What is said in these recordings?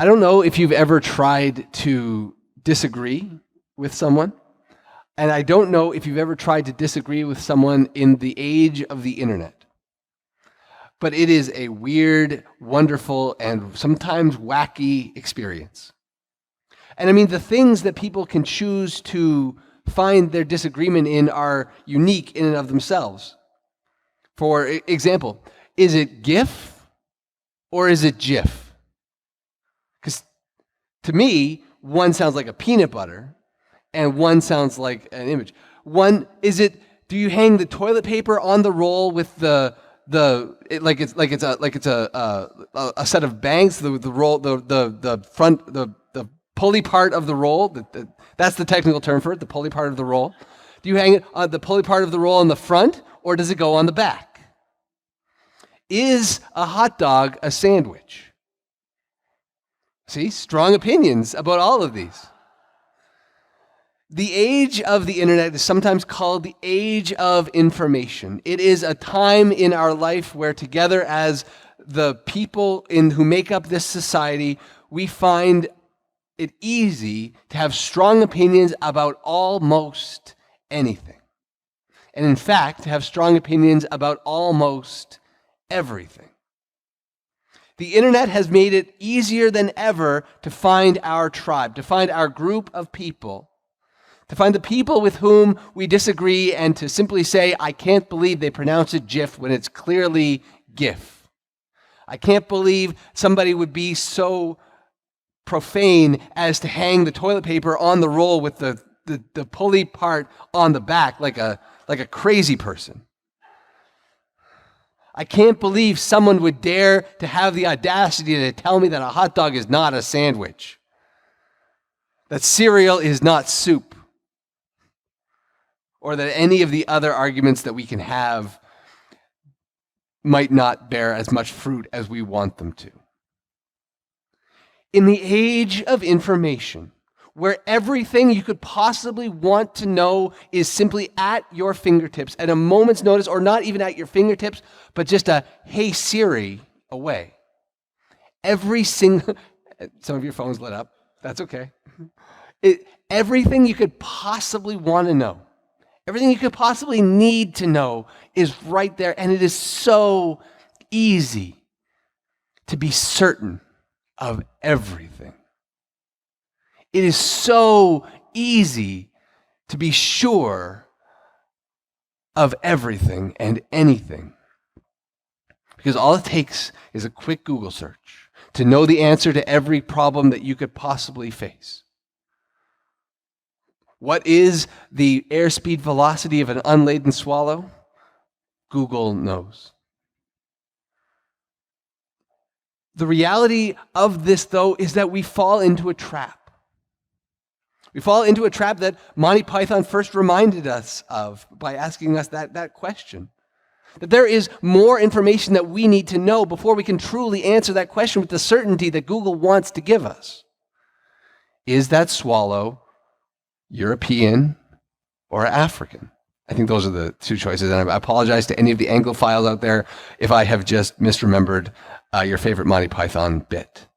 I don't know if you've ever tried to disagree with someone, and I don't know if you've ever tried to disagree with someone in the age of the internet. But it is a weird, wonderful, and sometimes wacky experience. And I mean, the things that people can choose to find their disagreement in are unique in and of themselves. For example, is it GIF or is it GIF? Because to me, one sounds like a peanut butter and one sounds like an image. One, do you hang the toilet paper on the roll with a set of bangs, the front, the pulley part of the roll, that's the technical term for it, the pulley part of the roll. Do you hang it on the pulley part of the roll on the front, or does it go on the back? Is a hot dog a sandwich? See, strong opinions about all of these. The age of the internet is sometimes called the age of information. It is a time in our life where together as the people who make up this society, we find it easy to have strong opinions about almost anything. And in fact, to have strong opinions about almost everything. The internet has made it easier than ever to find our tribe, to find our group of people, to find the people with whom we disagree, and to simply say, I can't believe they pronounce it GIF when it's clearly GIF. I can't believe somebody would be so profane as to hang the toilet paper on the roll with the pulley part on the back like a crazy person. I can't believe someone would dare to have the audacity to tell me that a hot dog is not a sandwich, that cereal is not soup, or that any of the other arguments that we can have might not bear as much fruit as we want them to. In the age of information, where everything you could possibly want to know is simply at your fingertips, at a moment's notice, or not even at your fingertips, but just a, hey Siri, away. Some of your phones lit up, that's okay. Everything you could possibly want to know, everything you could possibly need to know is right there, and it is so easy to be certain of everything. It is so easy to be sure of everything and anything. Because all it takes is a quick Google search to know the answer to every problem that you could possibly face. What is the airspeed velocity of an unladen swallow? Google knows. The reality of this, though, is that we fall into a trap. We fall into a trap that Monty Python first reminded us of by asking us that question. That there is more information that we need to know before we can truly answer that question with the certainty that Google wants to give us. Is that swallow European or African? I think those are the two choices, and I apologize to any of the Anglophiles out there if I have just misremembered your favorite Monty Python bit.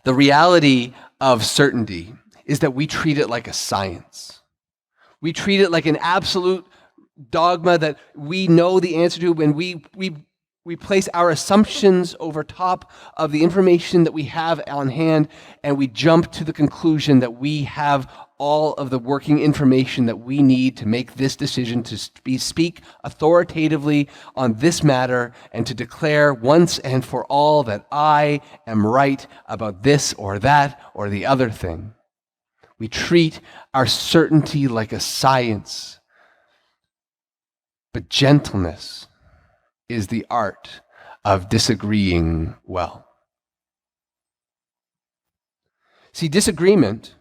The reality of certainty is that we treat it like a science. We treat it like an absolute dogma that we know the answer to, and we place our assumptions over top of the information that we have on hand, and we jump to the conclusion that we have all of the working information that we need to make this decision, to speak authoritatively on this matter, and to declare once and for all that I am right about this or that or the other thing. We treat our certainty like a science. But gentleness is the art of disagreeing well. See, disagreement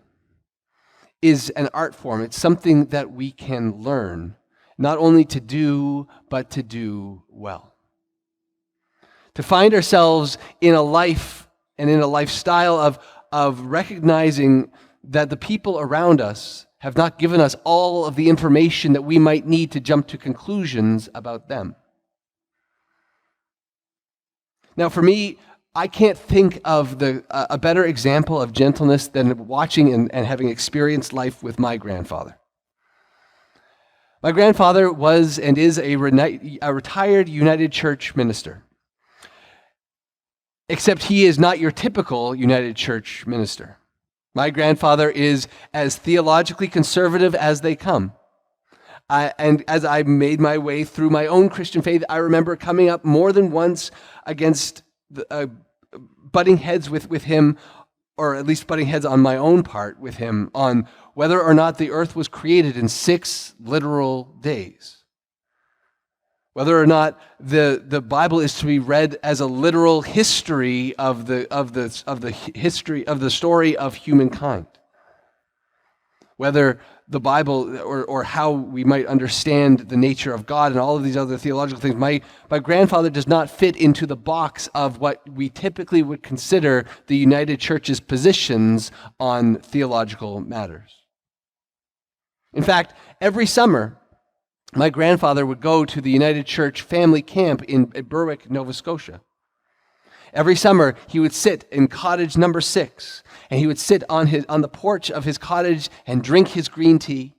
is an art form. It's something that we can learn, not only to do, but to do well. To find ourselves in a life and in a lifestyle of recognizing that the people around us have not given us all of the information that we might need to jump to conclusions about them. Now, for me, I can't think of a better example of gentleness than watching and having experienced life with my grandfather. My grandfather was and is a retired United Church minister. Except he is not your typical United Church minister. My grandfather is as theologically conservative as they come. And as I made my way through my own Christian faith, I remember coming up more than once against butting heads with him, or at least butting heads on my own part with him, on whether or not the earth was created in 6 literal days. Whether or not the Bible is to be read as a literal history of the history of the story of humankind. Whether the Bible or how we might understand the nature of God and all of these other theological things. My grandfather does not fit into the box of what we typically would consider the United Church's positions on theological matters. In fact, every summer, my grandfather would go to the United Church family camp at Berwick, Nova Scotia. Every summer, he would sit in cottage number 6, and he would sit on the porch of his cottage and drink his green tea.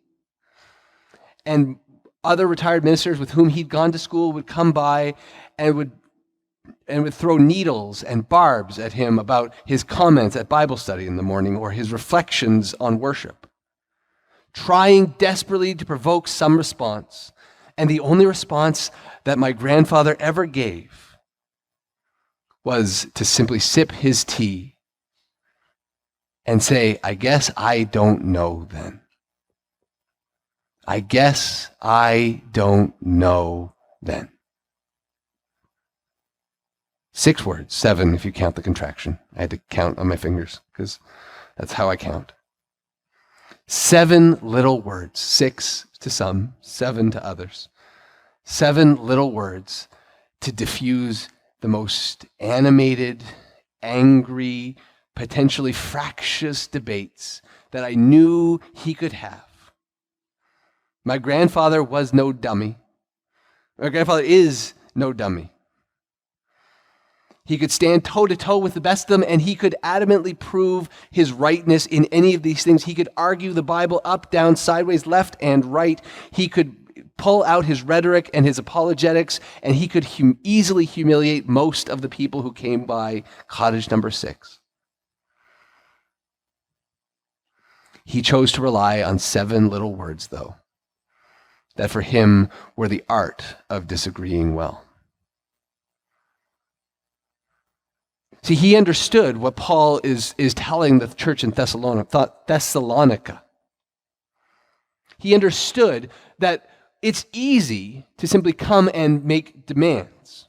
And other retired ministers with whom he'd gone to school would come by and would throw needles and barbs at him about his comments at Bible study in the morning or his reflections on worship, trying desperately to provoke some response. And the only response that my grandfather ever gave was to simply sip his tea and say, "I guess I don't know then. I guess I don't know then." 6 words, 7 if you count the contraction. I had to count on my fingers because that's how I count. 7 little words, 6 to some, 7 to others. 7 little words to diffuse the most animated, angry, potentially fractious debates that I knew he could have. My grandfather was no dummy. My grandfather is no dummy. He could stand toe-to-toe with the best of them, and he could adamantly prove his rightness in any of these things. He could argue the Bible up, down, sideways, left, and right. He could pull out his rhetoric and his apologetics, and he could easily humiliate most of the people who came by cottage number 6. He chose to rely on 7 little words, though, that for him were the art of disagreeing well. See, he understood what Paul is telling the church in Thessalonica. He understood that it's easy to simply come and make demands,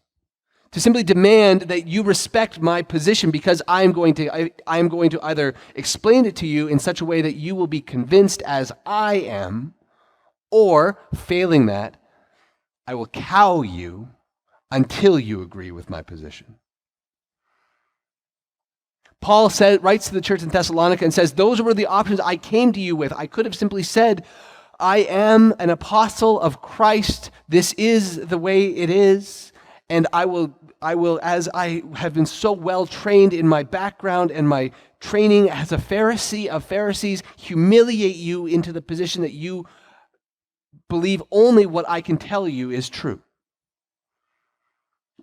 to simply demand that you respect my position because I am going to either explain it to you in such a way that you will be convinced as I am, or failing that, I will cow you until you agree with my position. Paul writes to the church in Thessalonica and says, those were the options I came to you with. I could have simply said, I am an apostle of Christ. This is the way it is. And I will, as I have been so well trained in my background and my training as a Pharisee of Pharisees, humiliate you into the position that you believe only what I can tell you is true.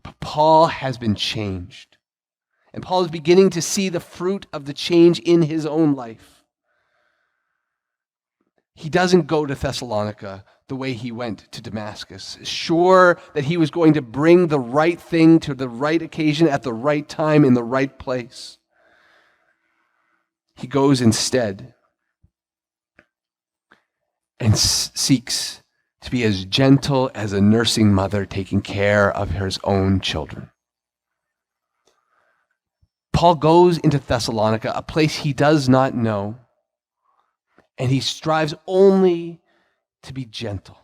But Paul has been changed. And Paul is beginning to see the fruit of the change in his own life. He doesn't go to Thessalonica the way he went to Damascus, sure that he was going to bring the right thing to the right occasion at the right time in the right place. He goes instead and seeks to be as gentle as a nursing mother taking care of her own children. Paul goes into Thessalonica, a place he does not know, and he strives only to be gentle.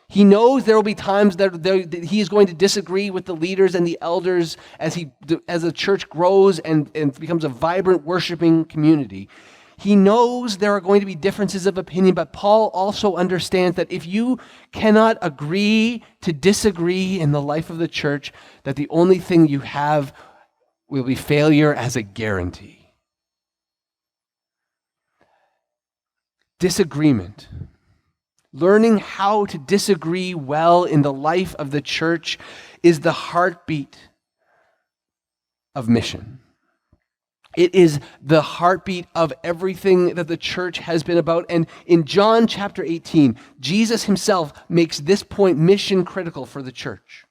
He knows there will be times that he is going to disagree with the leaders and the elders as the church grows and becomes a vibrant worshiping community. He knows there are going to be differences of opinion, but Paul also understands that if you cannot agree to disagree in the life of the church, that the only thing you have will be failure as a guarantee. Disagreement. Learning how to disagree well in the life of the church is the heartbeat of mission. It is the heartbeat of everything that the church has been about. And in John chapter 18, Jesus himself makes this point mission critical for the church.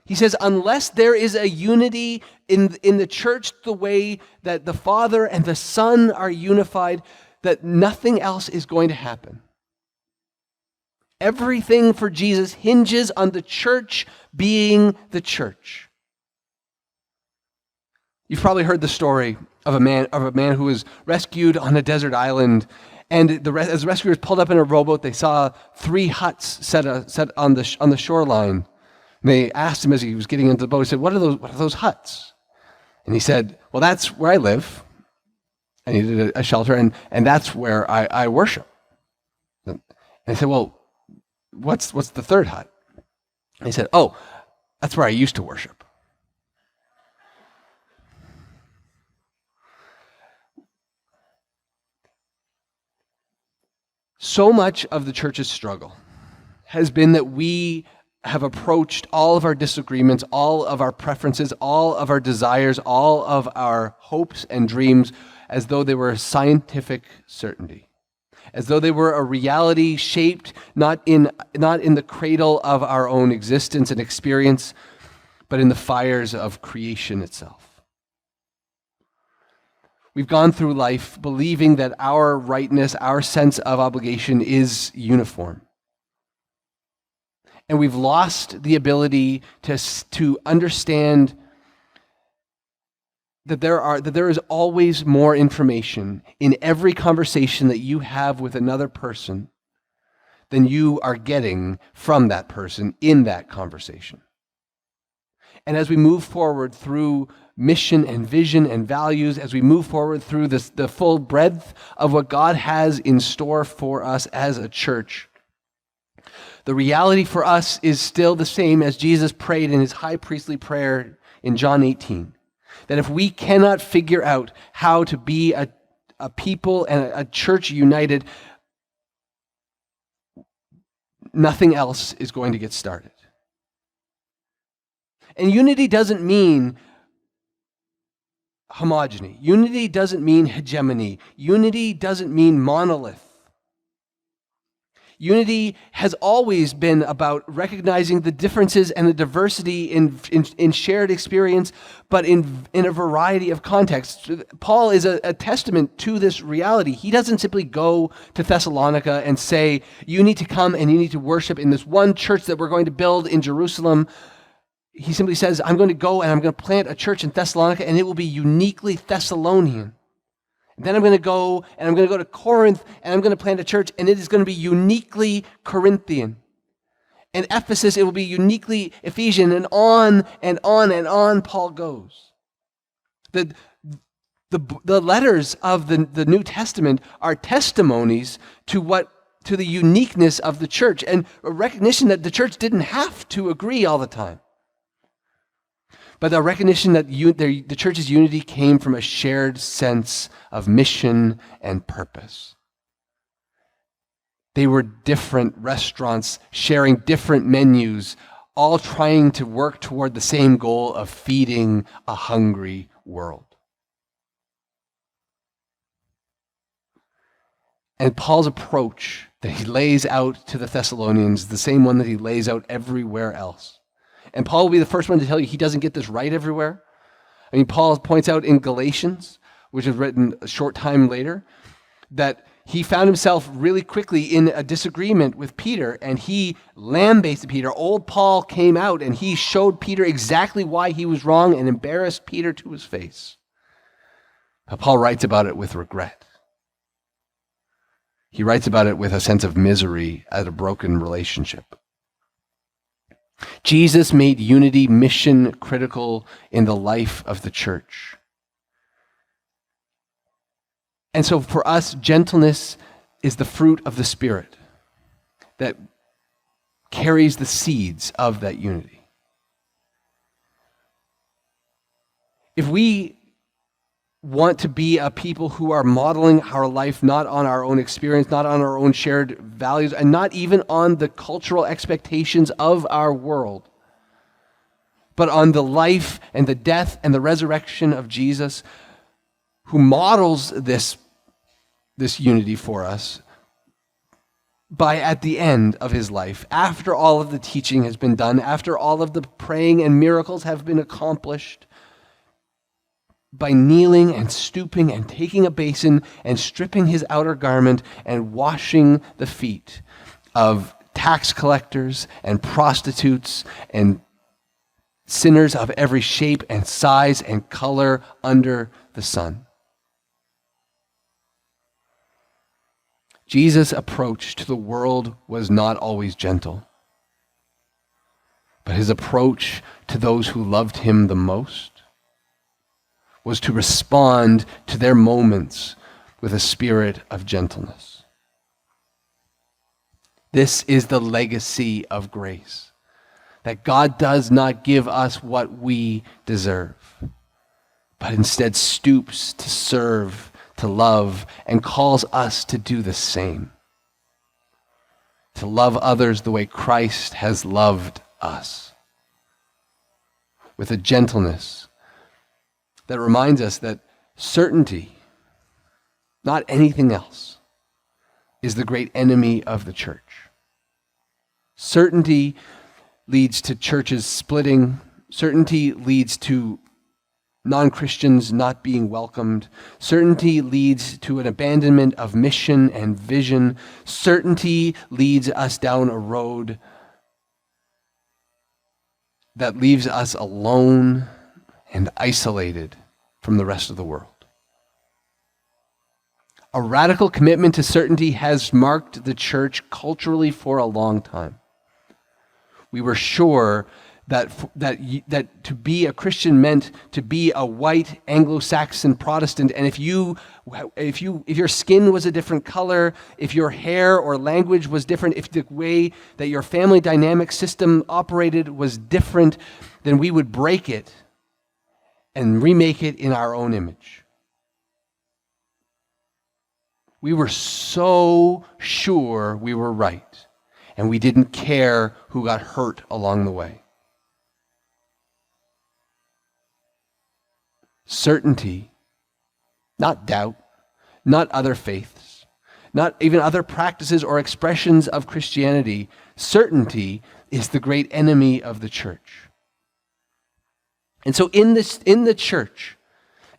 He says, unless there is a unity in the church the way that the Father and the Son are unified, that nothing else is going to happen. Everything for Jesus hinges on the church being the church. You've probably heard the story of a man who was rescued on a desert island, and as the rescuers pulled up in a rowboat, they saw 3 huts set on the shoreline. And they asked him as he was getting into the boat, he said, what are those huts? And he said, well, that's where I live. I needed a shelter, and that's where I worship. And he said, well, what's the 3rd hut? And he said, oh, that's where I used to worship. So much of the church's struggle has been that we have approached all of our disagreements, all of our preferences, all of our desires, all of our hopes and dreams as though they were a scientific certainty, as though they were a reality shaped not in the cradle of our own existence and experience, but in the fires of creation itself. We've gone through life believing that our rightness, our sense of obligation is uniform. And we've lost the ability to understand that there is always more information in every conversation that you have with another person than you are getting from that person in that conversation. And as we move forward through mission and vision and values, as we move forward through the full breadth of what God has in store for us as a church, the reality for us is still the same as Jesus prayed in his high priestly prayer in John 18. That if we cannot figure out how to be a people and a church united, nothing else is going to get started. And unity doesn't mean homogeny. Unity doesn't mean hegemony. Unity doesn't mean monolith. Unity has always been about recognizing the differences and the diversity in shared experience, but in a variety of contexts. Paul is a testament to this reality. He doesn't simply go to Thessalonica and say, you need to come and you need to worship in this one church that we're going to build in Jerusalem. He simply says, I'm going to go and I'm going to plant a church in Thessalonica, and it will be uniquely Thessalonian. And then I'm going to go and I'm going to go to Corinth and I'm going to plant a church, and it is going to be uniquely Corinthian. And Ephesus, it will be uniquely Ephesian, and on and on and on Paul goes. The letters of the New Testament are testimonies to the uniqueness of the church, and a recognition that the church didn't have to agree all the time. But the recognition that the church's unity came from a shared sense of mission and purpose. They were different restaurants sharing different menus, all trying to work toward the same goal of feeding a hungry world. And Paul's approach that he lays out to the Thessalonians is the same one that he lays out everywhere else. And Paul will be the first one to tell you he doesn't get this right everywhere. I mean, Paul points out in Galatians, which is written a short time later, that he found himself really quickly in a disagreement with Peter, and he lambasted Peter. Old Paul came out, and he showed Peter exactly why he was wrong and embarrassed Peter to his face. But Paul writes about it with regret. He writes about it with a sense of misery at a broken relationship. Jesus made unity mission critical in the life of the church. And so for us, gentleness is the fruit of the Spirit that carries the seeds of that unity. If we want to be a people who are modeling our life not on our own experience, not on our own shared values, and not even on the cultural expectations of our world, but on the life and the death and the resurrection of Jesus, who models this unity for us by at the end of his life, after all of the teaching has been done, after all of the praying and miracles have been accomplished, by kneeling and stooping and taking a basin and stripping his outer garment and washing the feet of tax collectors and prostitutes and sinners of every shape and size and color under the sun. Jesus' approach to the world was not always gentle, but his approach to those who loved him the most was to respond to their moments with a spirit of gentleness. This is the legacy of grace, that God does not give us what we deserve, but instead stoops to serve, to love, and calls us to do the same, to love others the way Christ has loved us, with a gentleness that reminds us that certainty, not anything else, is the great enemy of the church. Certainty leads to churches splitting. Certainty leads to non-Christians not being welcomed. Certainty leads to an abandonment of mission and vision. Certainty leads us down a road that leaves us alone and isolated from the rest of the world. A radical commitment to certainty has marked the church culturally for a long time. We were sure that to be a Christian meant to be a white Anglo-Saxon Protestant, and if your skin was a different color, if your hair or language was different, if the way that your family dynamic system operated was different, then we would break it and remake it in our own image. We were so sure we were right, and we didn't care who got hurt along the way. Certainty, not doubt, not other faiths, not even other practices or expressions of Christianity. Certainty is the great enemy of the church. And so in the church,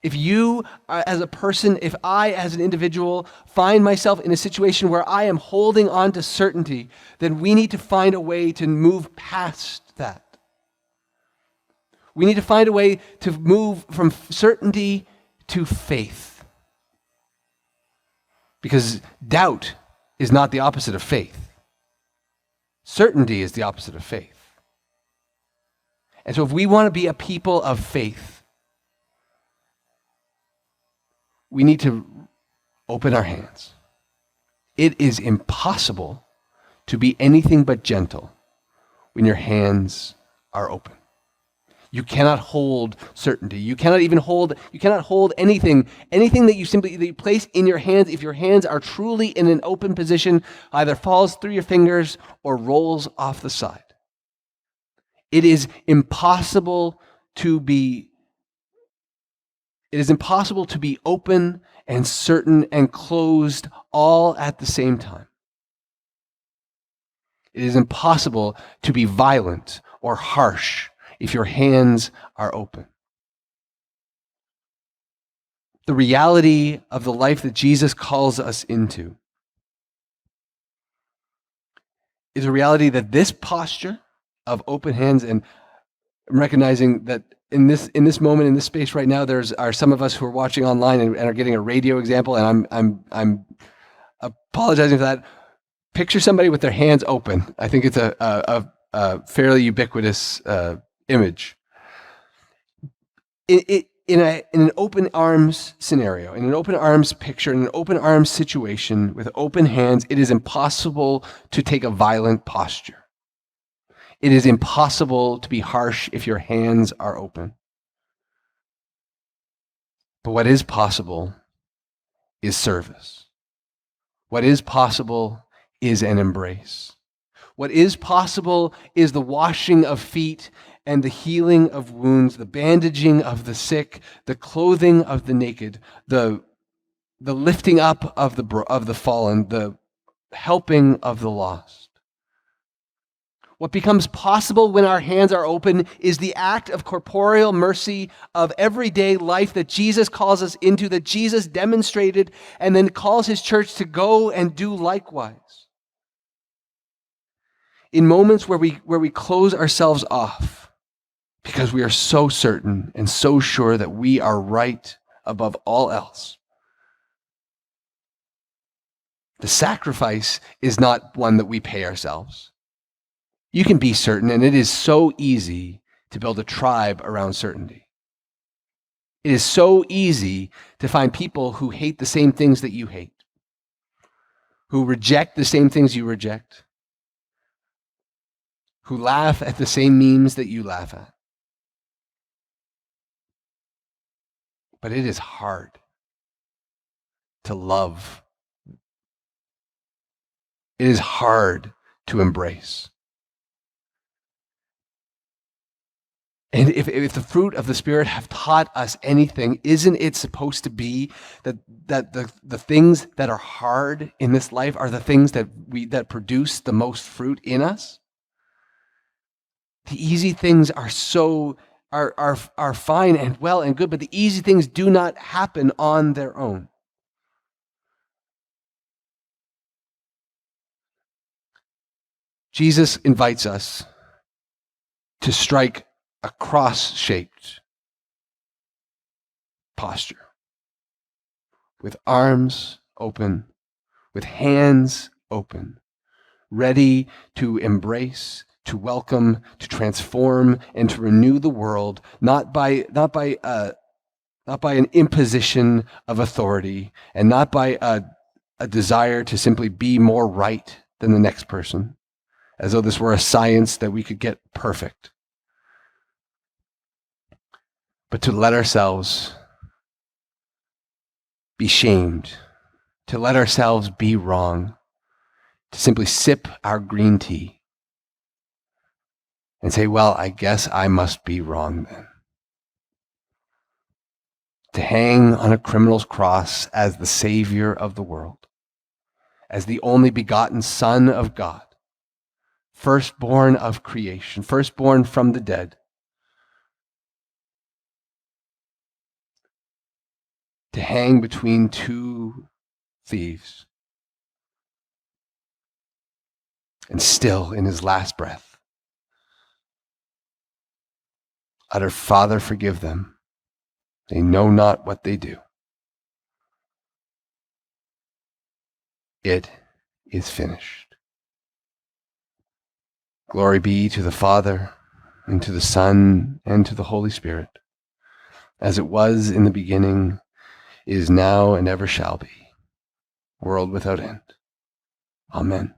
if you as a person, if I as an individual find myself in a situation where I am holding on to certainty, then we need to find a way to move past that. We need to find a way to move from certainty to faith. Because doubt is not the opposite of faith. Certainty is the opposite of faith. And so if we want to be a people of faith, we need to open our hands. It is impossible to be anything but gentle when your hands are open. You cannot hold certainty. You cannot hold anything that you place in your hands, if your hands are truly in an open position, either falls through your fingers or rolls off the side. It is impossible to be open and certain and closed all at the same time. It is impossible to be violent or harsh if your hands are open. The reality of the life that Jesus calls us into is a reality that this posture of open hands, and I'm recognizing that in this moment, in this space right now, are some of us who are watching online and are getting a radio example, and I'm apologizing for that. Picture somebody with their hands open. I think it's a fairly ubiquitous image. in an open arms scenario, in an open arms picture, in an open arms situation with open hands, it is impossible to take a violent posture. It is impossible to be harsh if your hands are open. But what is possible is service. What is possible is an embrace. What is possible is the washing of feet and the healing of wounds, the bandaging of the sick, the clothing of the naked, the lifting up of the fallen, the helping of the lost. What becomes possible when our hands are open is the act of corporeal mercy of everyday life that Jesus calls us into, that Jesus demonstrated and then calls his church to go and do likewise. In moments where we close ourselves off because we are so certain and so sure that we are right above all else, the sacrifice is not one that we pay ourselves. You can be certain, and it is so easy to build a tribe around certainty. It is so easy to find people who hate the same things that you hate, who reject the same things you reject, who laugh at the same memes that you laugh at. But it is hard to love. It is hard to embrace. And if the fruit of the Spirit have taught us anything, isn't it supposed to be that the things that are hard in this life are the things that produce the most fruit in us? The easy things are fine and well and good, but the easy things do not happen on their own. Jesus invites us to strike a cross-shaped posture with arms open, with hands open, ready to embrace, to welcome, to transform, and to renew the world, not by an imposition of authority, and not by a desire to simply be more right than the next person, as though this were a science that we could get perfect. But to let ourselves be shamed, to let ourselves be wrong, to simply sip our green tea and say, well, I guess I must be wrong then. To hang on a criminal's cross as the Savior of the world, as the only begotten Son of God, firstborn of creation, firstborn from the dead, to hang between two thieves, and still in his last breath utter, Father, forgive them. They know not what they do. It is finished. Glory be to the Father, and to the Son, and to the Holy Spirit, as it was in the beginning, is now, and ever shall be, world without end. Amen.